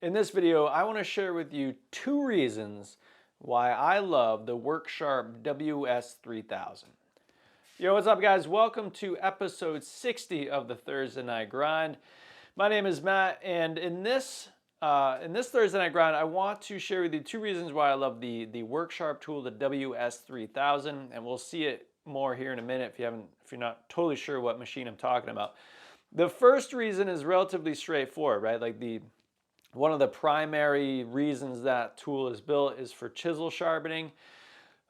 In this video, I want to share with you 2 reasons why I love the Work Sharp WS3000. Yo, what's up guys? Welcome to episode 60 of the Thursday Night Grind. My name is Matt, and in this Thursday Night Grind, I want to share with you 2 reasons why I love the Work Sharp tool, the WS3000, and we'll see it more here in a minute if you're not totally sure what machine I'm talking about. The first reason is relatively straightforward, right? Like one of the primary reasons that tool is built is for chisel sharpening.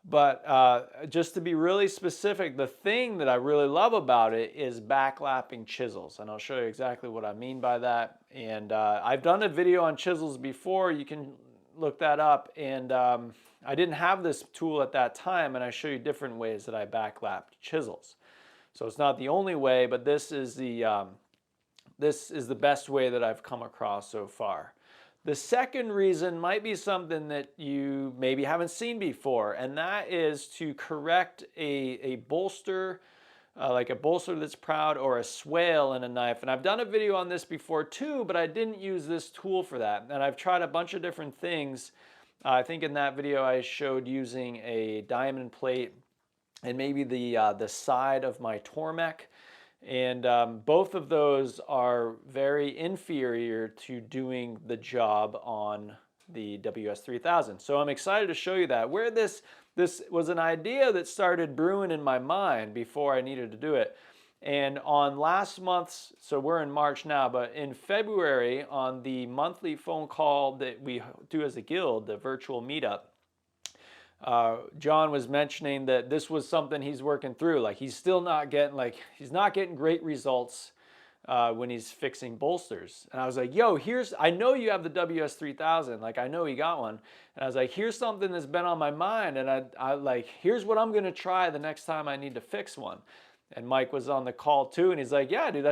But just to be really specific, the thing that I really love about it is backlapping chisels. And I'll show you exactly what I mean by that. And I've done a video on chisels before. You can look that up. And I didn't have this tool at that time. And I show you different ways that I backlapped chisels. So it's not the only way, but this is the best way that I've come across so far. The second reason might be something that you maybe haven't seen before, and that is to correct a bolster, like a bolster that's proud, or a swale in a knife. And I've done a video on this before too, but I didn't use this tool for that. And I've tried a bunch of different things. I think in that video I showed using a diamond plate and maybe the side of my Tormek. And both of those are very inferior to doing the job on the WS3000. So I'm excited to show you that. Where this was an idea that started brewing in my mind before I needed to do it. And on last month's, so we're in March now, but in February on the monthly phone call that we do as a guild, the virtual meetup, John was mentioning that this was something he's working through. Like he's still not getting he's not getting great results when he's fixing bolsters. And I was like, yo, I know you have the WS3000. Like I know he got one. And I was like, here's something that's been on my mind. And I like, here's what I'm gonna try the next time I need to fix one. And Mike was on the call too, and he's like, yeah, dude,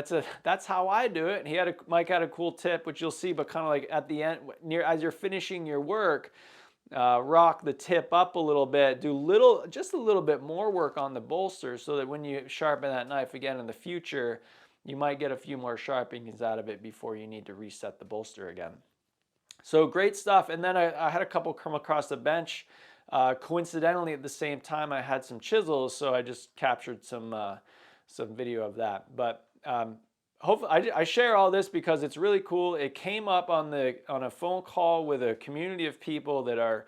that's how I do it. And Mike had a cool tip, which you'll see, but kind of like at the end, as you're finishing your work, rock the tip up a little bit, just a little bit more work on the bolster so that when you sharpen that knife again in the future, you might get a few more sharpenings out of it before you need to reset the bolster again. So great stuff. And then I had a couple come across the bench. Coincidentally, at the same time, I had some chisels, so I just captured some video of that. But hopefully, I share all this because it's really cool. It came up on a phone call with a community of people that are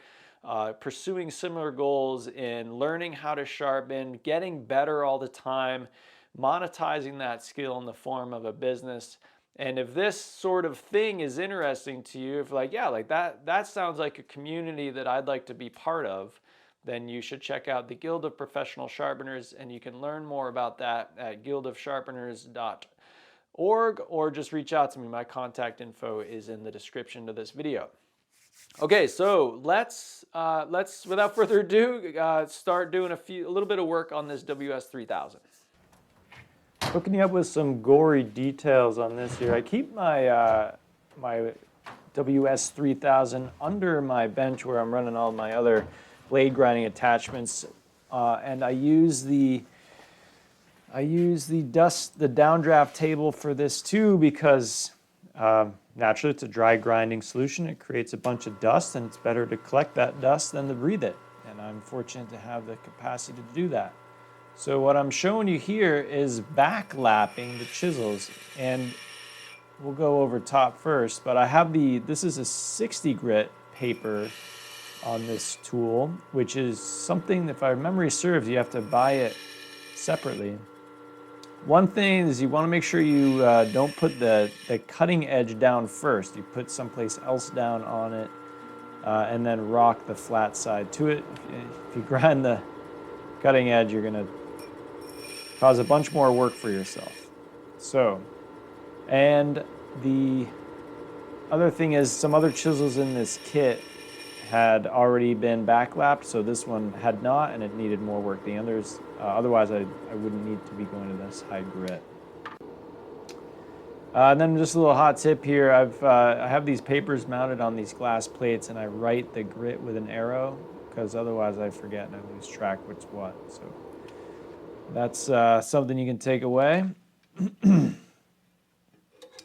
pursuing similar goals in learning how to sharpen, getting better all the time, monetizing that skill in the form of a business. And if this sort of thing is interesting to you, if that sounds like a community that I'd like to be part of, then you should check out the Guild of Professional Sharpeners, and you can learn more about that at guildofsharpeners.org, or just reach out to me. My contact info is in the description to this video. Okay, so let's without further ado, start doing a little bit of work on this WS3000. Hooking you up with some gory details on this here. I keep my my WS3000 under my bench where I'm running all my other blade grinding attachments, and I use the downdraft table for this too because naturally it's a dry grinding solution. It creates a bunch of dust, and it's better to collect that dust than to breathe it. And I'm fortunate to have the capacity to do that. So what I'm showing you here is backlapping the chisels, and we'll go over top first, but I have this is a 60 grit paper on this tool, which is something, if my memory serves, you have to buy it separately. One thing is you want to make sure you don't put the cutting edge down first. You put someplace else down on it and then rock the flat side to it. If you grind the cutting edge, you're going to cause a bunch more work for yourself. So, and the other thing is some other chisels in this kit had already been backlapped, so this one had not, and it needed more work. The others, otherwise I wouldn't need to be going to this high grit. And then just a little hot tip here. I have these papers mounted on these glass plates, and I write the grit with an arrow because otherwise I forget and I lose track what's what. So that's something you can take away.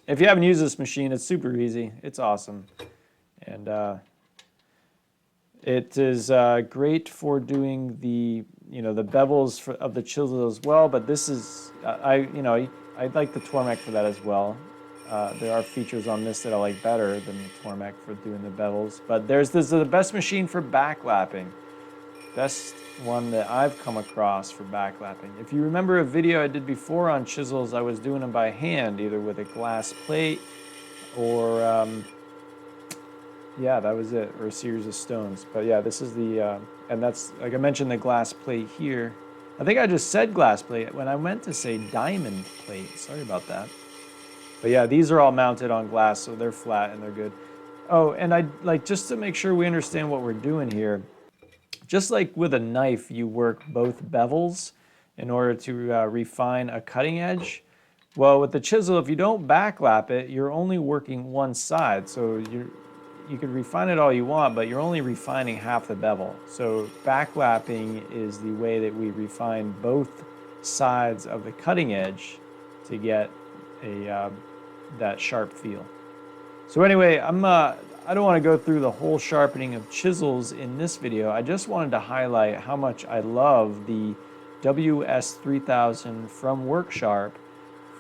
If you haven't used this machine, it's super easy. It's awesome. And it is great for doing the the bevels of the chisel as well. But this is I like the Tormek for that as well. There are features on this that I like better than the Tormek for doing the bevels. But this is the best machine for backlapping. Best one that I've come across for backlapping. If you remember a video I did before on chisels, I was doing them by hand, either with a glass plate or, yeah, that was it, or a series of stones. But yeah, this is the, and that's, like I mentioned, the glass plate here. I think I just said glass plate when I meant to say diamond plate. Sorry about that. But yeah, these are all mounted on glass, so they're flat and they're good. Oh, and just to make sure we understand what we're doing here, just like with a knife, you work both bevels in order to refine a cutting edge. Well, with the chisel, if you don't backlap it, you're only working one side. So you can refine it all you want, but you're only refining half the bevel. So backlapping is the way that we refine both sides of the cutting edge to get that sharp feel. So anyway, I don't want to go through the whole sharpening of chisels in this video. I just wanted to highlight how much I love the WS3000 from Work Sharp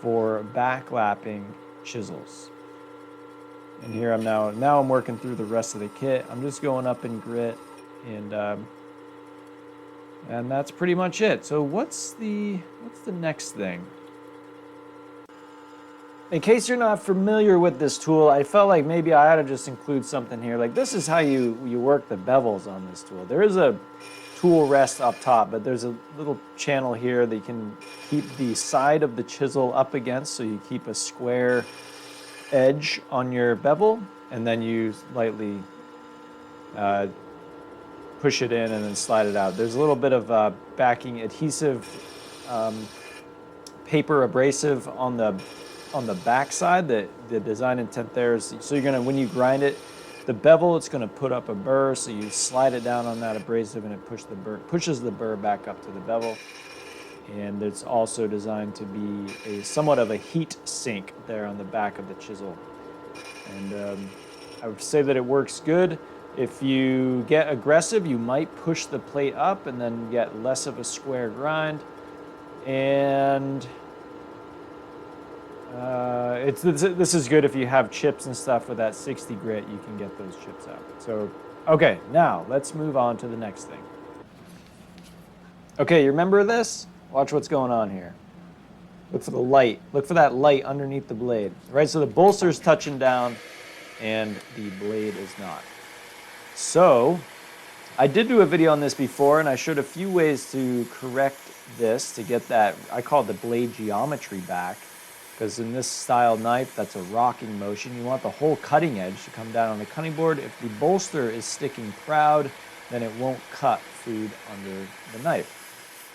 for backlapping chisels. And here I'm now I'm working through the rest of the kit. I'm just going up in grit, and that's pretty much it. So what's the next thing? In case you're not familiar with this tool, I felt like maybe I ought to just include something here. Like, this is how you work the bevels on this tool. There is a tool rest up top, but there's a little channel here that you can keep the side of the chisel up against, so you keep a square edge on your bevel, and then you lightly push it in and then slide it out. There's a little bit of backing adhesive, paper abrasive on the back side. That the design intent there is, so you're gonna, when you grind it, the bevel, it's gonna put up a burr, so you slide it down on that abrasive and it pushes the burr back up to the bevel. And it's also designed to be somewhat of a heat sink there on the back of the chisel. And I would say that it works good. If you get aggressive, you might push the plate up and then get less of a square grind. And this is good if you have chips and stuff. With that 60 grit, you can get those chips out. So, okay, now let's move on to the next thing. Okay, you remember this? Watch what's going on here. Look for the light. Look for that light underneath the blade. Right, so the bolster's touching down and the blade is not. So, I did do a video on this before, and I showed a few ways to correct this to get that, I call it the blade geometry back. Because in this style knife, that's a rocking motion. You want the whole cutting edge to come down on the cutting board. If the bolster is sticking proud, then it won't cut food under the knife.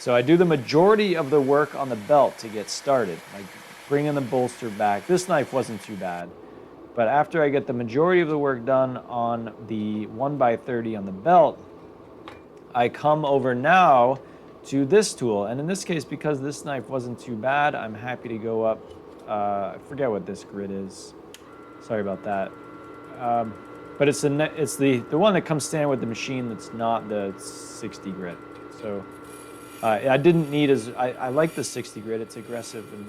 So I do the majority of the work on the belt to get started, like bringing the bolster back. This knife wasn't too bad. But after I get the majority of the work done on the 1x30 on the belt, I come over now to this tool. And in this case, because this knife wasn't too bad, I'm happy to go up. I forget what this grit is. Sorry about that. But it's the one that comes standard with the machine that's not the 60 grit. So I didn't need I like the 60 grit. It's aggressive and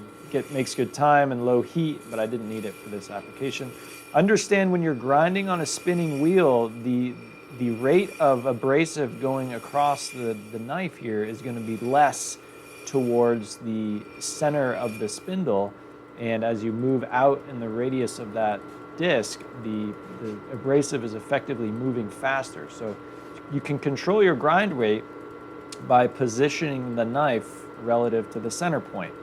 makes good time and low heat, but I didn't need it for this application. Understand, when you're grinding on a spinning wheel, the rate of abrasive going across the knife here is going to be less towards the center of the spindle. And as you move out in the radius of that disc, the abrasive is effectively moving faster. So you can control your grind rate by positioning the knife relative to the center point.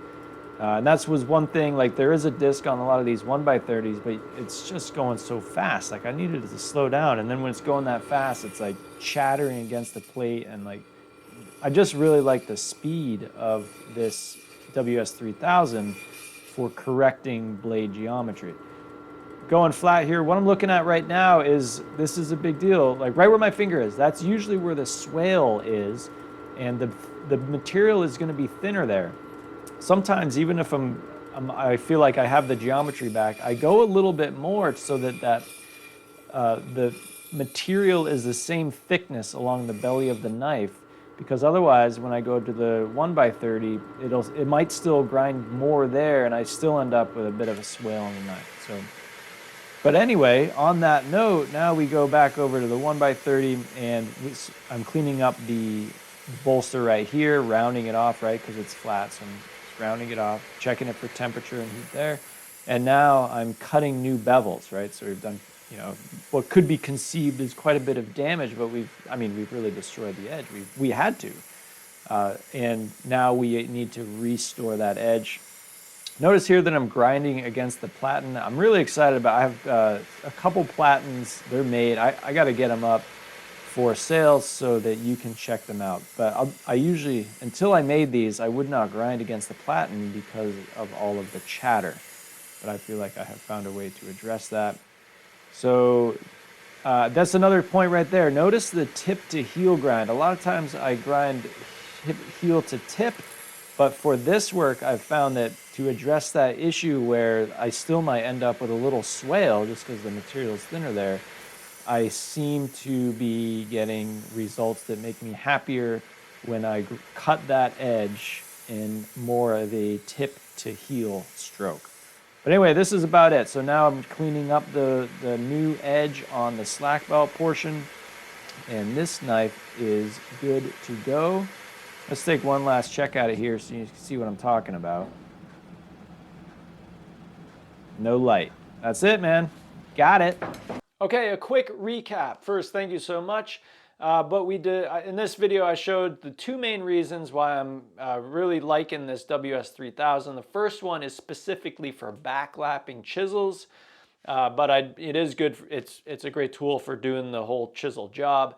And that was one thing. Like, there is a disc on a lot of these 1x30s, but it's just going so fast. Like, I needed it to slow down. And then when it's going that fast, it's like chattering against the plate. And like, I just really like the speed of this WS3000 for correcting blade geometry. Going flat here, what I'm looking at right now is, this is a big deal. Like, right where my finger is, that's usually where the swale is. And the material is going to be thinner there. Sometimes, even if I feel like I have the geometry back, I go a little bit more so that the material is the same thickness along the belly of the knife, because otherwise when I go to the 1x30, it might still grind more there and I still end up with a bit of a swale on the knife. So, but anyway, on that note, now we go back over to the 1x30 and I'm cleaning up the bolster right here, rounding it off, right, because it's flat, so I'm just rounding it off, checking it for temperature and heat there. And now I'm cutting new bevels, right? So we've done, you know, what could be conceived as quite a bit of damage, but we've really destroyed the edge. We had to. And now we need to restore that edge. Notice here that I'm grinding against the platen. I'm really excited about, I have a couple platens, they're made. I got to get them up for sale so that you can check them out. But I usually, until I made these, I would not grind against the platen because of all of the chatter. But I feel like I have found a way to address that. So that's another point right there. Notice the tip to heel grind. A lot of times I grind heel to tip, but for this work I've found that to address that issue where I still might end up with a little swale just because the material is thinner there, I seem to be getting results that make me happier when I cut that edge in more of a tip to heel stroke. But anyway, this is about it. So now I'm cleaning up the new edge on the slack belt portion, and this knife is good to go. Let's take one last check at it here so you can see what I'm talking about. No light. That's it, man. Got it. Okay, a quick recap. First, thank you so much. But we did, in this video, I showed the two main reasons why I'm really liking this WS3000. The first one is specifically for backlapping chisels, but it is good. It's a great tool for doing the whole chisel job.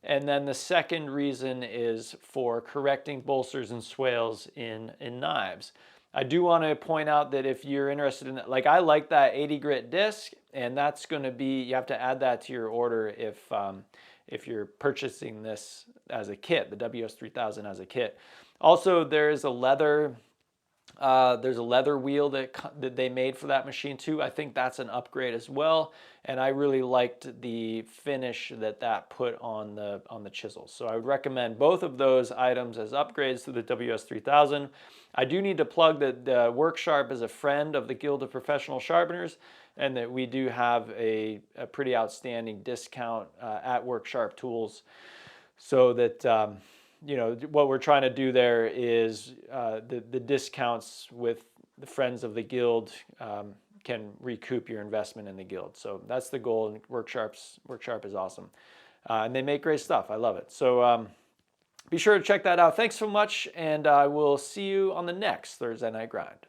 And then the second reason is for correcting bolsters and swales in knives. I do want to point out that if you're interested in that, like I like that 80 grit disc, and that's going to be, you have to add that to your order if you're purchasing this as a kit, the WS3000 as a kit. Also, there's a leather wheel that they made for that machine too. I think that's an upgrade as well, and I really liked the finish that put on the chisels. So I would recommend both of those items as upgrades to the WS3000. I do need to plug that Work Sharp is a friend of the Guild of Professional Sharpeners, and that we do have a pretty outstanding discount at Work Sharp Tools, so that you know, what we're trying to do there is the discounts with the friends of the guild can recoup your investment in the guild. So that's the goal, and Work Sharp is awesome. And they make great stuff. I love it. So be sure to check that out. Thanks so much, and I will see you on the next Thursday Night Grind.